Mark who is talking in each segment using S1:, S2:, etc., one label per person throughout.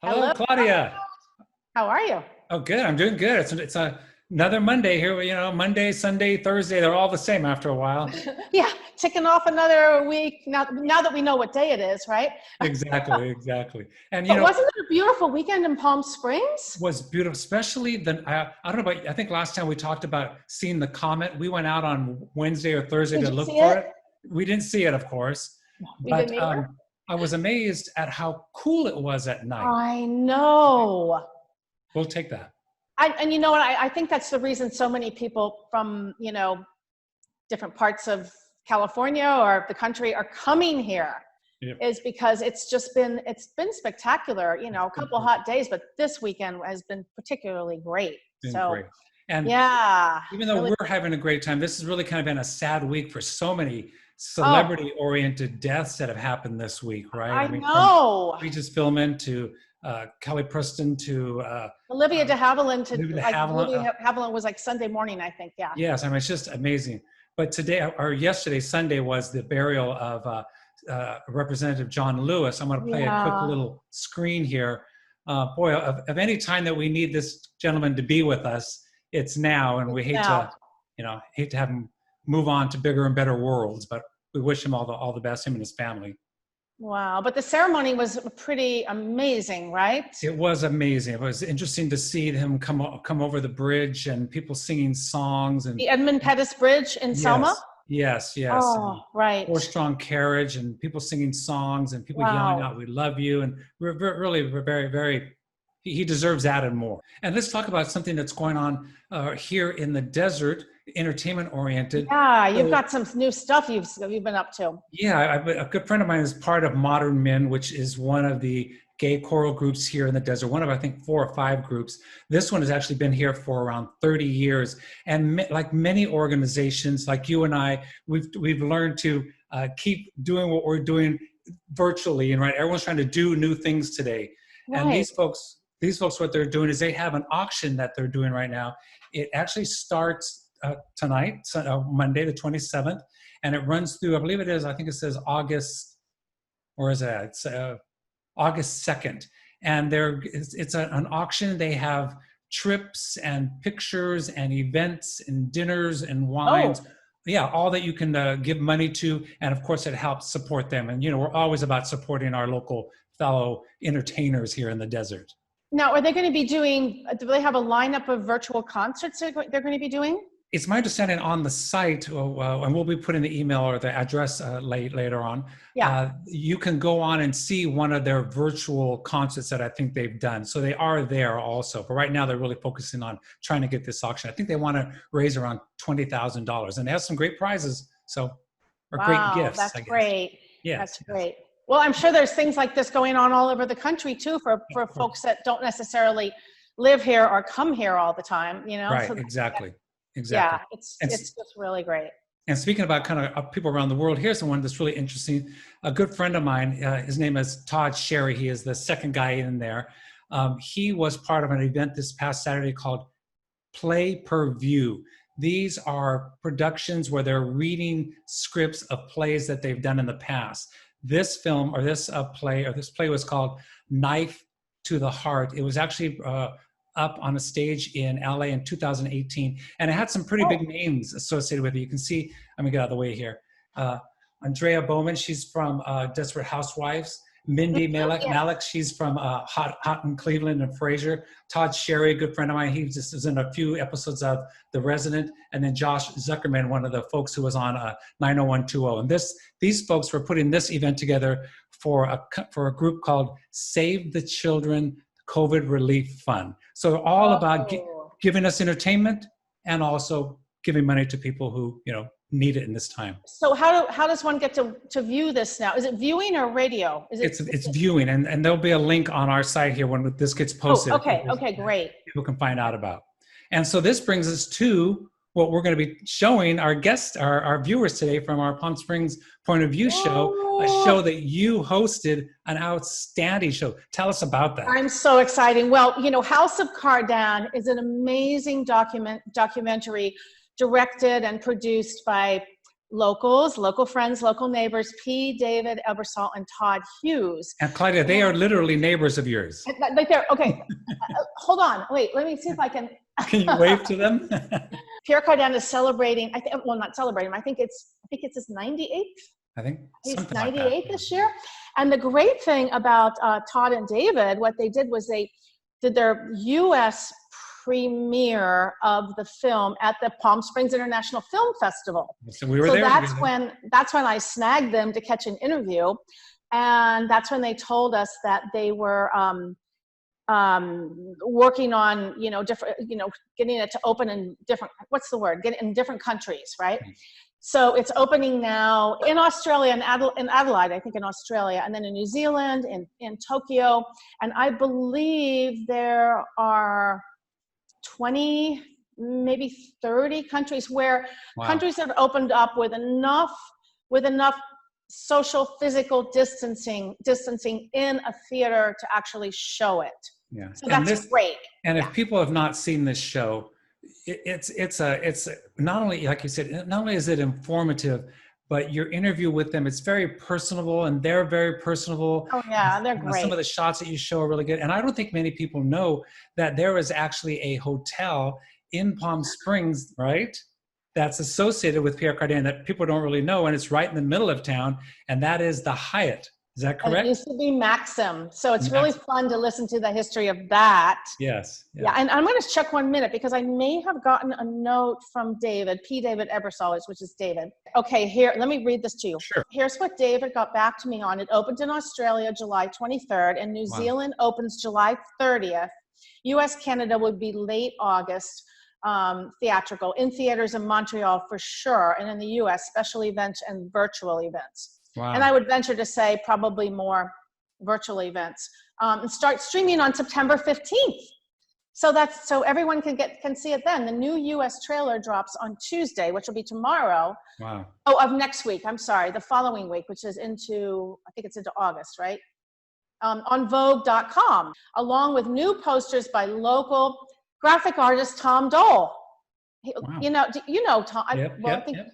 S1: Hello,
S2: Hello.
S1: Claudia.
S2: How are you?
S1: Oh, good. I'm doing good. Another Monday here. Monday, Sunday, Thursday, they're all the same after a while.
S2: Yeah, ticking off another week now that we know what day it is, right?
S1: Exactly, exactly. And,
S2: But wasn't it a beautiful weekend in Palm Springs?
S1: was beautiful, especially I don't know about, I think last time we talked about seeing the comet. We went out on Wednesday or Thursday
S2: Did
S1: to
S2: you
S1: look
S2: see
S1: for
S2: it?
S1: it. We didn't see it, of course,
S2: We
S1: but
S2: didn't either.
S1: I was amazed at how cool it was at night.
S2: I know.
S1: We'll take that.
S2: And you know what? I think that's the reason so many people from, different parts of California or the country are coming here
S1: Yep.
S2: is because it's been spectacular, a couple of hot days, but this weekend has been particularly great.
S1: Been
S2: So
S1: great. And
S2: yeah,
S1: even though
S2: really.
S1: we're having a great time, this has really kind of been a sad week for so many
S2: Oh,
S1: celebrity-oriented deaths that have happened this week, right?
S2: I
S1: I mean, from
S2: know.
S1: Regis Philbin to Kelly Preston to
S2: Olivia de Havilland
S1: Olivia de Havilland.
S2: Olivia Havilland was like Sunday morning, I think. Yeah.
S1: Yes, I mean, it's just amazing. But today, or yesterday, Sunday, was the burial of Representative John Lewis. I'm going to play a quick
S2: Yeah.
S1: little screen here. Boy, of any time that we need this gentleman to be with us, it's now, and we
S2: Now.
S1: hate to have him move on to bigger and better worlds, but we wish him all the best, him and his family.
S2: Wow. But the ceremony was pretty amazing, right?
S1: It was amazing. It was interesting to see him come over the bridge and people singing songs and
S2: The Edmund Pettus Bridge in Selma.
S1: yes.
S2: Oh, right.
S1: Horse strong carriage and people singing songs and people yelling
S2: Wow.
S1: out, "We love you!" And we're very, very. He deserves that and more. And let's talk about something that's going on here in the desert, entertainment oriented.
S2: Yeah, you've
S1: So,
S2: got some new stuff you've been up to.
S1: yeah, a good friend of mine is part of Modern Men, which is one of the gay choral groups here in the desert. One of, I think, 4 or 5 groups. This one has actually been here for around 30 years. And like many organizations, like you and I, we've learned to keep doing what we're doing virtually. And right, everyone's trying to do new things today. And
S2: Right.
S1: these folks, what they're doing is they have an auction that they're doing right now. It actually starts tonight, Monday, the 27th, and it runs through, I believe it is, I think it says August, or is it? It's August 2nd. And it's an auction. They have trips and pictures and events and dinners and wines.
S2: Oh,
S1: Yeah, all that you can give money to. And of course, it helps support them. And, we're always about supporting our local fellow entertainers here in the desert.
S2: now are they going to be doing? Do they have a lineup of virtual concerts they're going to be doing?
S1: It's my understanding on the site, and we'll be putting the email or the address later on.
S2: Yeah.
S1: You can go on and see one of their virtual concerts that I think they've done. So they are there also. But right now, they're really focusing on trying to get this auction. I think they want to raise around $20,000, and they have some great prizes. Or great
S2: Wow,
S1: gifts.
S2: that's
S1: I guess.
S2: great.
S1: Yes,
S2: That's
S1: yes.
S2: great. Well, I'm sure there's things like this going on all over the country too for
S1: Of course.
S2: folks that don't necessarily live here or come here all the time,
S1: Right,
S2: So
S1: exactly.
S2: yeah, it's
S1: And
S2: it's just really great.
S1: And speaking about kind of people around the world, here's the one that's really interesting. A good friend of mine, his name is Todd Sherry. He is the second guy in there. He was part of an event this past Saturday called Play Per View. These are productions where they're reading scripts of plays that they've done in the past. This film or this play was called Knife to the Heart. It was actually up on a stage in LA in 2018, and it had some pretty big names associated with it. You can see, let me get out of the way here. Andrea Bowman, she's from Desperate Housewives. Mindy
S2: Yeah.
S1: Malik, she's from Hot in Cleveland and Frasier. Todd Sherry, a good friend of mine, he just was in a few episodes of The Resident. And then Josh Zuckerman, one of the folks who was on 90120. And these folks were putting this event together for a group called Save the Children COVID Relief Fund. So they're all about giving us entertainment and also giving money to people who need it in this time.
S2: So how does one get to view this now? Is it viewing or radio?
S1: It's viewing, and there'll be a link on our site here when this gets posted.
S2: Oh, okay, great.
S1: People can find out about. And so this brings us to what we're going to be showing our guests, our viewers today from our Palm Springs Point of View show, a show that you hosted, an outstanding show. Tell us about that.
S2: I'm so excited. Well, House of Cardin is an amazing documentary directed and produced by local friends, local neighbors, P. David Eborsole and Todd Hughes.
S1: And Claudia, they are literally neighbors of yours.
S2: Right there. Okay. Hold on. Wait, let me see if I can.
S1: Can you wave to them?
S2: Pierre Cardin is celebrating, not celebrating, I think it's his 98th.
S1: I think
S2: he's
S1: something
S2: 98
S1: like that.
S2: this year. And the great thing about Todd and David, what they did was they did their U.S. premiere of the film at the Palm Springs International Film Festival.
S1: So we were there.
S2: That's when I snagged them to catch an interview, and that's when they told us that they were working on different getting it to open in different get it in different countries, right? So it's opening now in Australia, in Adelaide, I think in Australia, and then in New Zealand, in Tokyo. And I believe there are 20, maybe 30 countries where countries have opened up with enough social, physical distancing in a theater to actually show it.
S1: Yeah.
S2: So that's great.
S1: And if people have not seen this show, it's not only, like you said, not only is it informative, but your interview with them, it's very personable, and they're very personable.
S2: Oh yeah, they're great.
S1: Some of the shots that you show are really good. And I don't think many people know that there is actually a hotel in Palm Springs, right, that's associated with Pierre Cardin that people don't really know, and it's right in the middle of town, and that is the Hyatt. Is that correct?
S2: And it used to be Maxim. So it's really fun to listen to the history of that.
S1: Yes.
S2: Yeah, and I'm going to check 1 minute because I may have gotten a note from David, P. David Eborsole, which is David. Okay, here, let me read this to you.
S1: Sure.
S2: Here's what David got back to me on. It opened in Australia July 23rd, and New Zealand opens July 30th. US, Canada would be late August. Theatrical, in theaters in Montreal for sure, and in the US, special events and virtual events.
S1: Wow.
S2: And I would venture to say probably more virtual events. And start streaming on September 15th. So everyone can see it then. The new US trailer drops on Tuesday, which will be tomorrow.
S1: Wow.
S2: Oh, of next week. I'm sorry, the following week, which is into August, right? On Vogue.com, along with new posters by local graphic artist Tom Dole.
S1: Wow.
S2: You know Tom.
S1: Yep.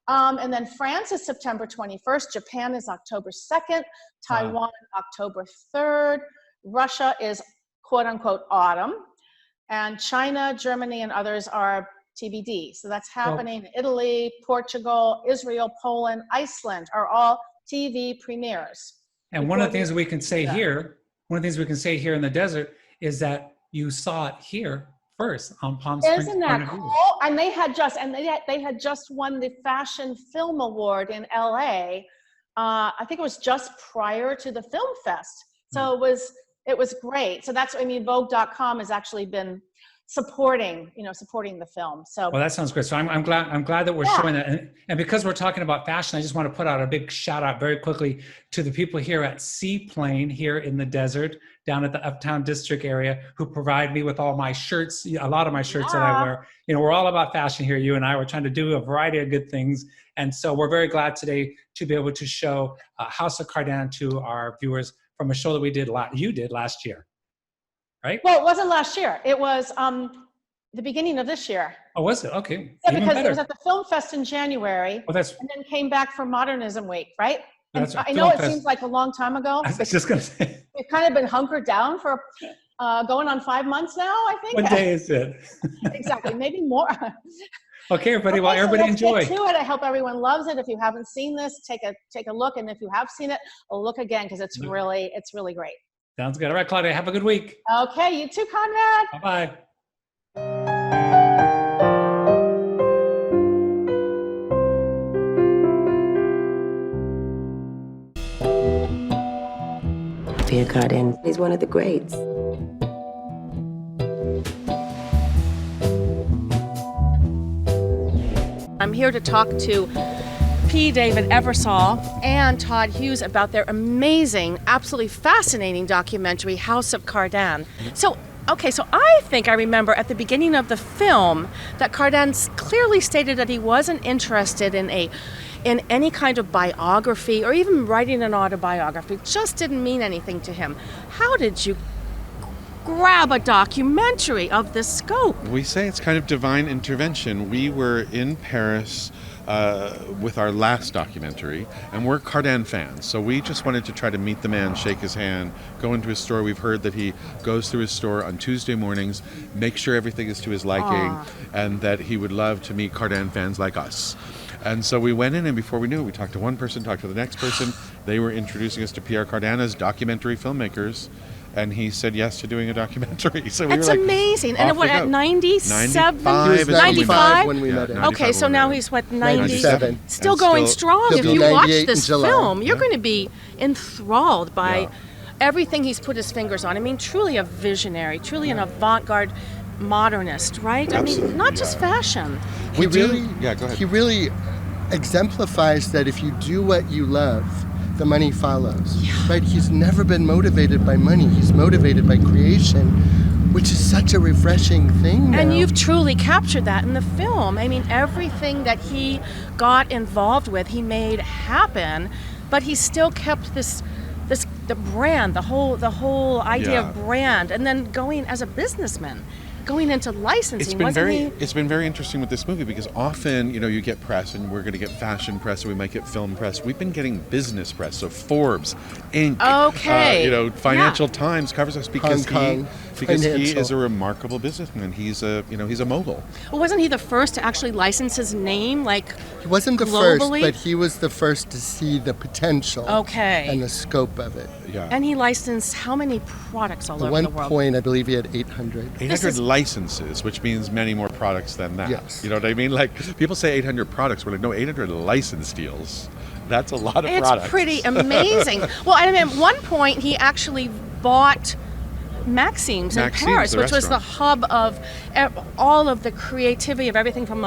S2: And then France is September 21st. Japan is October 2nd. Taiwan, October 3rd. Russia is quote unquote autumn. And China, Germany, and others are TBD. So that's happening. Italy, Portugal, Israel, Poland, Iceland are all TV premieres.
S1: And one of the things that we can say here, in the desert is that you saw it here first on Palm Springs.
S2: Isn't that cool? And they had just won the Fashion Film Award in LA. I think it was just prior to the film fest. So it was great. So that's, Vogue.com has actually been supporting the film. So
S1: well, that sounds great. So I'm glad that we're showing that. And because we're talking about fashion, I just want to put out a big shout out very quickly to the people here at Seaplane here in the desert, down at the Uptown District area, who provide me with all my shirts, a lot of my shirts that I wear. We're all about fashion here. You and I, we're trying to do a variety of good things. And so we're very glad today to be able to show House of Cardin to our viewers from a show that you did last year. Right?
S2: Well, it wasn't last year. It was the beginning of this year.
S1: Oh, was it? Okay.
S2: Yeah, because it was at the Film Fest in January,
S1: and then
S2: came back for Modernism Week, right? And I
S1: know
S2: it seems like a long time ago.
S1: I was just going to say.
S2: We've kind of been hunkered down for going on 5 months now, I think.
S1: What day is it?
S2: Exactly, maybe more.
S1: Okay, everybody. Well, everybody enjoy.
S2: Get to it. I hope everyone loves it. If you haven't seen this, take a look, and if you have seen it, look again because it's really great.
S1: Sounds good. All right, Claudia, have a good week.
S2: Okay, you too, Conrad.
S1: Bye-bye.
S3: Pierre Cardin is one of the greats.
S2: I'm here to talk to P. David Eborsole and Todd Hughes about their amazing, absolutely fascinating documentary, House of Cardin. So I think I remember at the beginning of the film that Cardin clearly stated that he wasn't interested in any kind of biography or even writing an autobiography. It just didn't mean anything to him. How did you grab a documentary of this scope?
S4: We say it's kind of divine intervention. We were in Paris with our last documentary, and we're Cardin fans, so we just wanted to try to meet the man, shake his hand, go into his store. We've heard that he goes through his store on Tuesday mornings, make sure everything is to his liking, and that he would love to meet Cardin fans like us. And so we went in, and before we knew it, we talked to one person, talked to the next person. They were introducing us to Pierre Cardin as documentary filmmakers, and he said yes to doing a documentary. So we
S2: That's
S4: were like,
S2: amazing. And what, at 97?
S4: 95
S5: He was 95 when we met him.
S2: Okay, so now he's what,
S5: 97.
S2: Still
S4: And
S2: going
S4: still-
S2: strong.
S5: He'll
S2: If
S5: be
S2: you watch
S5: 98
S2: this
S5: in July.
S2: film, you're
S4: Yeah.
S2: going to be enthralled by
S4: Yeah.
S2: everything he's put his fingers on. I mean, truly a visionary, truly an avant-garde modernist, right? I mean,
S4: Absolutely,
S2: not just
S4: yeah.
S2: fashion.
S4: We
S5: He
S4: do-
S5: really,
S4: yeah, go ahead.
S5: He really exemplifies that if you do what you love, the money follows. Right? He's never been motivated by money. He's motivated by creation, which is such a refreshing thing now.
S2: And you've truly captured that in the film. I mean, everything that he got involved with, he made happen, but he still kept the brand, the whole idea
S4: Yeah.
S2: of brand, and then going as a businessman, going into licensing.
S4: It's been very interesting with this movie because often, you get press, and we're going to get fashion press, or we might get film press. We've been getting business press, so Forbes, Inc.,
S2: Okay.
S4: Financial Times covers us because
S5: Hong Kong
S4: he
S5: Financial.
S4: is a remarkable businessman. He's a mogul.
S2: Wasn't he the first to actually license his name, like
S5: He wasn't the
S2: globally?
S5: first, but he was the first to see the potential
S2: Okay.
S5: and the scope of it.
S4: Yeah.
S2: And he licensed how many products all
S5: At
S2: over
S5: one
S2: the world?
S5: point, I believe he had 800.
S4: 800 licenses, which means many more products than that.
S5: Yes.
S4: You know what I mean? Like, people say 800 products. We're like, no, 800 license deals. That's a lot of
S2: It's
S4: products.
S2: pretty amazing. Well, and at one point, he actually bought Maxime's in
S4: Maxime's,
S2: Paris,
S4: the
S2: which was the
S4: restaurant.
S2: hub of all of the creativity of everything from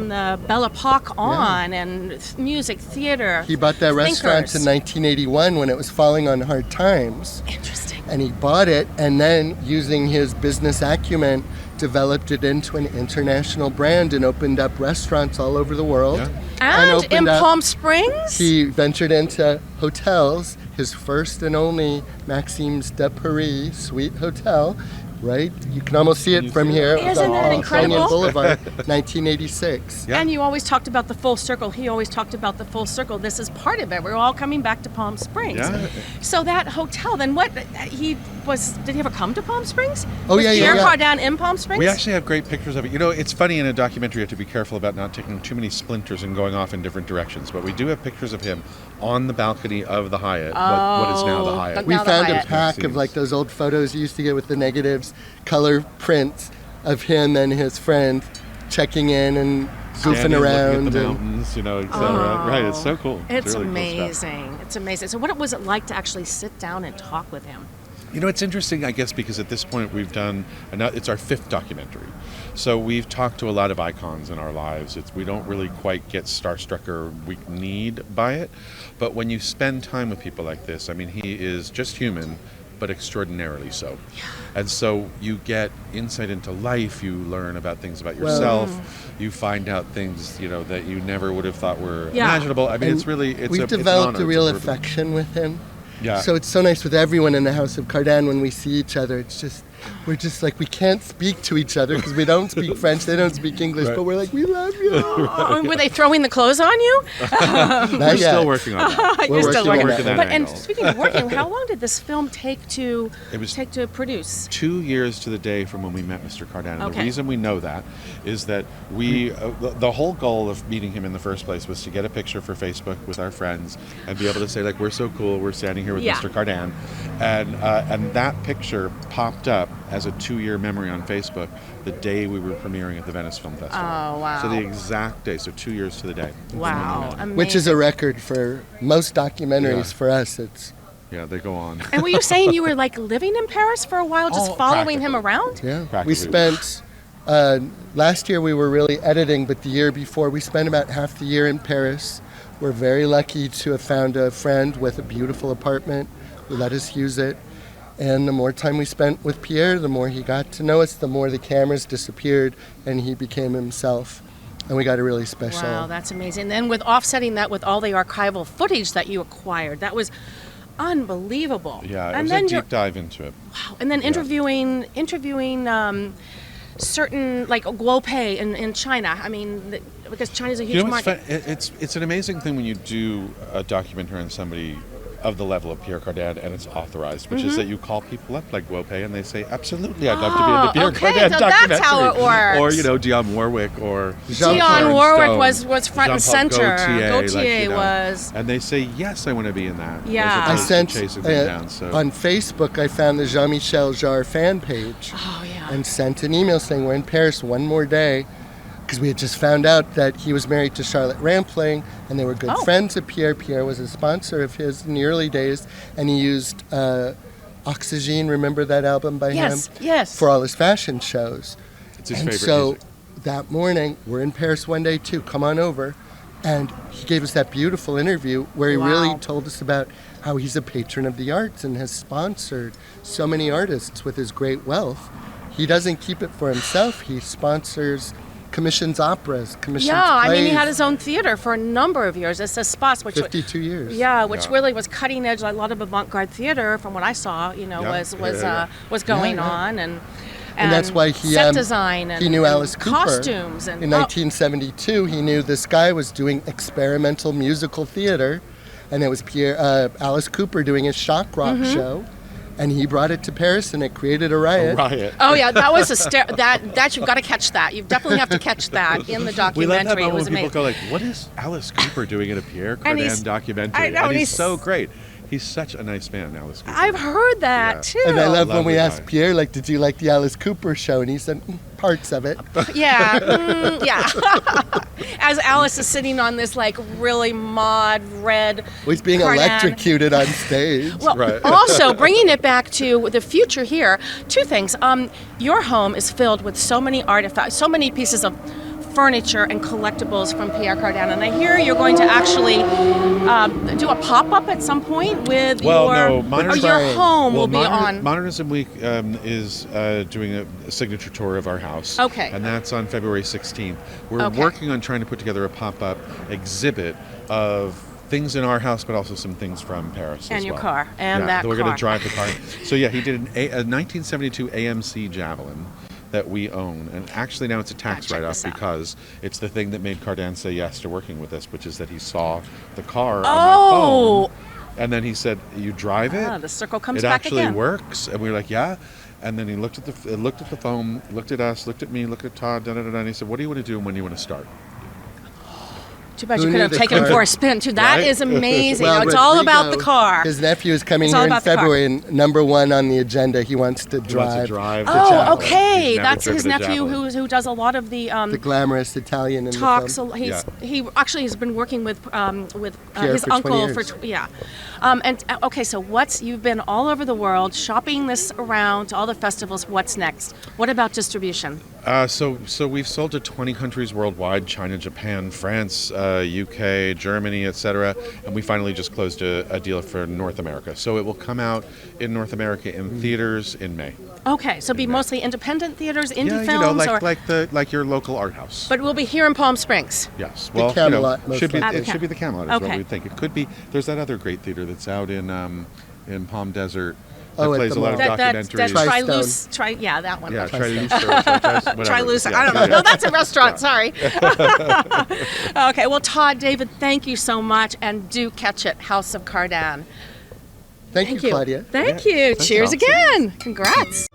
S2: the Belle Epoque on, and music, theater.
S5: He bought that restaurant
S2: thinkers.
S5: in 1981 when it was falling on hard times.
S2: Interesting.
S5: And he bought it, and then using his business acumen, developed it into an international brand and opened up restaurants all over the world.
S4: Yeah.
S2: And in
S5: opened up-
S2: Palm Springs?
S5: He ventured into hotels, his first and only Maxime's de Paris suite hotel, right? You can almost see it from here.
S2: Isn't that
S5: on
S2: incredible?
S5: Canyon Boulevard, 1986.
S4: Yeah.
S2: And you always talked about the full circle. He always talked about the full circle. This is part of it. We're all coming back to Palm Springs.
S4: Yeah.
S2: So that hotel, then what? Did he ever come to Palm Springs?
S5: Oh,
S2: Was
S5: yeah,
S2: Pierre
S5: yeah.
S2: Cardin in Palm Springs?
S4: We actually have great pictures of it. It's funny in a documentary, you have to be careful about not taking too many splinters and going off in different directions. But we do have pictures of him on the balcony of the Hyatt, what is now the Hyatt.
S2: but
S5: We
S2: Now the
S5: found a
S2: Hyatt.
S5: pack of like those old photos you used to get with the negatives, color prints of him and his friend checking in and goofing
S4: Standing,
S5: around.
S4: looking at the
S5: and
S4: mountains, etc. Right, it's so cool.
S2: It's
S4: really cool stuff.
S2: amazing. It's amazing. So what was it like to actually sit down and talk with him?
S4: It's interesting, I guess, because at this point we've done, and now it's our 5th documentary. So we've talked to a lot of icons in our lives. We don't really quite get starstruck or weak need by it. But when you spend time with people like this, I mean, he is just human, but extraordinarily so. And so you get insight into life, you learn about things about yourself, you find out things, that you never would have thought were
S2: Yeah.
S4: imaginable. I mean,
S5: and
S4: it's
S5: we've
S4: an
S5: developed
S4: honor.
S5: a real
S4: It's privilege.
S5: affection with him.
S4: Yeah.
S5: So it's so nice with everyone in the House of Cardin when we see each other. It's just, we're just like, we can't speak to each other because we don't speak French, they don't speak English,
S4: Right.
S5: but we're like, we love you.
S2: Oh, were they throwing the clothes on you?
S5: Not
S4: We're
S5: yet.
S4: still working on that.
S2: You're still
S5: working
S2: working.
S5: on
S4: that
S2: But and
S4: angle.
S2: speaking of working, how long did this film take to produce?
S4: 2 years to the day from when we met Mr. Cardin. And
S2: Okay.
S4: the reason we know that is that the whole goal of meeting him in the first place was to get a picture for Facebook with our friends and be able to say, like, we're so cool, we're standing here with
S2: Yeah.
S4: Mr. Cardin. And that picture popped up as a 2-year memory on Facebook the day we were premiering at the Venice Film Festival.
S2: Oh, wow.
S4: So the exact day, so 2 years to the day.
S2: Wow. Amazing.
S5: Which is a record for most documentaries.
S4: Yeah.
S5: For us, it's,
S4: Yeah, they go on.
S2: And were you saying you were like living in Paris for a while, just
S4: Oh,
S2: following him
S4: practically.
S2: around?
S5: yeah. We
S4: Practically.
S5: spent, last year we were really editing, but the year before we spent about half the year in Paris. We're very lucky to have found a friend with a beautiful apartment who let us use it. And the more time we spent with Pierre, the more he got to know us, the more the cameras disappeared and he became himself. And we got a really special.
S2: Wow, that's amazing. Then with offsetting that with all the archival footage that you acquired, that was unbelievable.
S4: Yeah, it
S2: and
S4: was
S2: then
S4: a
S2: you're-
S4: deep dive into it.
S2: Wow. And then interviewing certain like Guo Pei in China. I mean, because China's a huge
S4: You know,
S2: market.
S4: it's an amazing thing when you do a documentary on somebody of the level of Pierre Cardin and it's authorized, which is that you call people up like Wope and they say, absolutely, I'd love to be in the Pierre Cardin
S2: so
S4: documentary.
S2: that's how it works.
S4: Or, Dionne Warwick or
S2: Dionne Warwick
S4: Stone,
S2: was front and
S4: Jean-Paul
S2: center.
S4: Gaultier,
S2: was.
S4: And they say, yes, I want to be in that.
S2: Yeah.
S4: as
S5: I
S4: opposed to
S5: sent
S4: chasing them down. So.
S5: on Facebook. I found the Jean-Michel Jarre fan page and sent an email saying we're in Paris one more day, because we had just found out that he was married to Charlotte Rampling, and they were good friends of Pierre. Pierre was a sponsor of his in the early days, and he used Oxygene, remember that album by him?
S2: Yes.
S5: For all his fashion shows.
S4: It's his
S5: And
S4: favorite
S5: so
S4: music.
S5: that morning, we're in Paris one day too, come on over. And he gave us that beautiful interview where he really told us about how he's a patron of the arts and has sponsored so many artists with his great wealth. He doesn't keep it for himself. He sponsors, commissions operas, commissions plays.
S2: I mean, he had his own theater for a number of years. It's a Spas, which
S5: 52 years.
S2: which really was cutting edge. A lot of avant-garde theater, from what I saw, was going on, and
S5: that's why he
S2: set design and
S5: he knew Alice Cooper.
S2: Costumes and
S5: in 1972 he knew this guy was doing experimental musical theater, and it was Alice Cooper doing his shock rock show, and he brought it to Paris and it created a riot.
S2: Oh yeah, that was that you've got to catch that. You definitely have to catch that in the documentary.
S4: We love that
S2: it
S4: moment
S2: was
S4: when
S2: amazing.
S4: people go like, what is Alice Cooper doing in a Pierre
S2: And
S4: Cardin documentary?
S2: I know,
S4: and
S2: and
S4: he's
S2: he's-
S4: so great. He's such a nice man, Alice Cooper.
S2: I've heard that
S4: Yeah.
S2: too.
S5: And I love when we
S4: Lovely
S5: asked
S4: guy.
S5: Pierre, like, did you like the Alice Cooper show? And he said, parts of it.
S2: Yeah, yeah. As Alice is sitting on this like really mod red.
S5: Well, he's being
S2: Cardin.
S5: electrocuted on stage.
S2: Well,
S4: Right.
S2: also bringing it back to the future here. Two things. Your home is filled with so many artifacts, so many pieces of furniture and collectibles from Pierre Cardin, and I hear you're going to actually do a pop-up at some point with your home will be on.
S4: Modernism Week is doing a signature tour of our house.
S2: Okay.
S4: And that's on February 16th. We're working on trying to put together a pop-up exhibit of things in our house, but also some things from Paris
S2: And
S4: as
S2: your
S4: well.
S2: car, and that
S4: we're going
S2: car.
S4: to drive the car. So yeah, he did a 1972 AMC Javelin that we own, and actually now it's a tax
S2: check
S4: write-off
S2: this out.
S4: because it's the thing that made Cardin say yes to working with us, which is that he saw the car on my phone, and then he said, "You drive it?
S2: The circle comes
S4: it
S2: back
S4: actually
S2: again.
S4: works." And we were like, "Yeah." And then he looked at the phone, looked at us, looked at me, looked at Todd, and he said, "What do you want to do and when do you want to start?"
S2: Too bad
S5: Who
S2: you could
S5: knew
S2: have
S5: the
S2: taken him
S5: car?
S2: for a spin too. That
S4: Right?
S2: is amazing.
S5: Well,
S2: It's all about the
S5: Rodrigo,
S2: car.
S5: His nephew is coming
S2: It's all
S5: here in
S2: about the car.
S5: February, and number one on the agenda, he wants to
S4: He wants to
S5: drive
S4: drive the
S2: Oh,
S4: Javelin.
S2: okay.
S4: He's never
S2: That's his
S4: driven a
S2: nephew
S4: Javelin.
S2: who does a lot of the
S5: the glamorous Italian in
S2: talks.
S5: the film.
S2: He actually has been working with
S5: Pierre
S2: his
S5: for 20
S2: uncle
S5: years.
S2: okay. So you've been all over the world shopping this around to all the festivals. What's next? What about distribution?
S4: So we've sold to 20 countries worldwide: China, Japan, France, UK, Germany, etc. And we finally just closed a deal for North America. So it will come out in North America in theaters in May.
S2: Okay, so be mostly independent theaters, indie
S4: Yeah,
S2: films, or
S4: like your local art house.
S2: but we'll be here in Palm Springs.
S4: Yes,
S5: The Camelot,
S4: should be
S5: most
S4: it should be the Camelot is
S2: Okay.
S4: what we think. It could be. There's that other great theater that's out in Palm Desert. That
S5: Oh, at
S4: plays
S5: the
S4: a lot of
S5: mall.
S2: That
S4: documentaries.
S5: Tri-Stone.
S2: that one.
S4: Yeah,
S2: Okay.
S4: Triluce.
S2: I don't know. No, that's a restaurant. Sorry. Okay. Well, Todd, David, thank you so much, and do catch it, House of Cardin.
S5: Thank you, Claudia.
S2: Thank
S4: Yeah,
S2: you.
S4: thanks,
S2: Cheers
S4: Allison.
S2: again. Congrats.